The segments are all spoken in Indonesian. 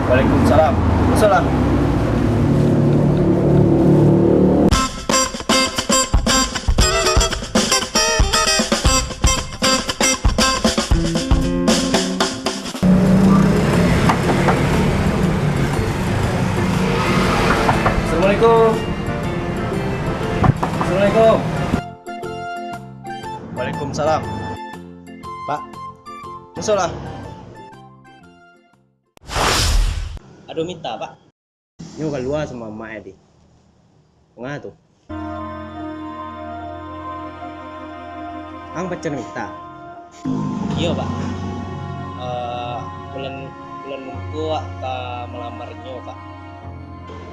Waalaikumsalam. Salam. Assalamualaikum. Assalamualaikum. Waalaikumsalam. Pak, musola. Aduh minta pak. Nyo keluar sama emak di. Ngah tuh. Ang pacar minta. Iya pak. Bulan bulan gua ke melamarnya pak.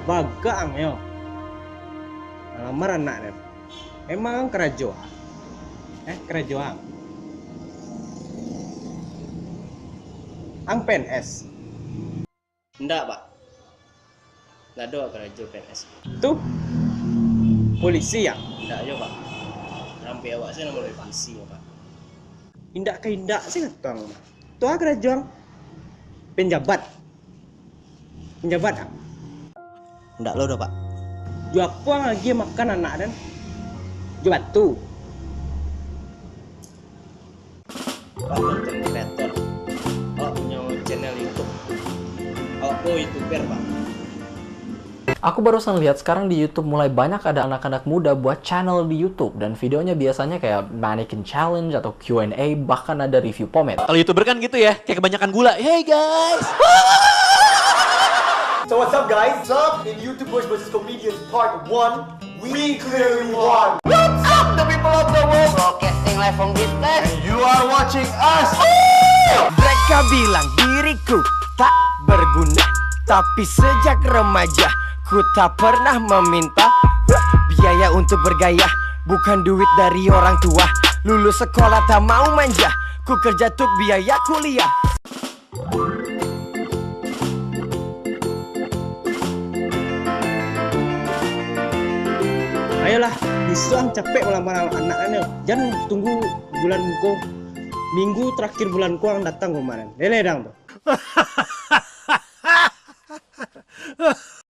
Baga ang yo. Melamar anak dan. Emang kerajuan. Kerajuan. Ang PNS. Enggak pak. Enggak ada kerja PNS. Tuh polisi ya? Enggak aja pak. Sampai awak sih nama polisi ya pak. Indak ke indak sih katong. Tuh kerja penjabat. Penjabat ah? Enggak lo dah pak. Jual apa lagi makan anak dan? Jual batu. Pak konten kreator. Oh punya channel YouTube. Oh YouTuber pak. Aku barusan lihat sekarang di YouTube mulai banyak ada anak-anak muda buat channel di YouTube dan videonya biasanya kayak mannequin challenge atau Q&A, bahkan ada review pomade. Kalau YouTuber kan gitu ya, kayak kebanyakan gula. Hey guys. So what's up guys? What's up? In YouTubers vs Comedians Part 1, we clearly won! What's up the people of the world? Broadcasting live from this place. And you are watching us! Mereka bilang diriku tak berguna, tapi sejak remaja ku tak pernah meminta biaya untuk bergaya, bukan duit dari orang tua. Lulus sekolah tak mau manja, ku kerja untuk biaya kuliah. Ayolah, disuang capek melamar anak-anaknya. Jangan tunggu bulan ko. Minggu terakhir bulan ko yang datang kemarin. Lele dang tuh.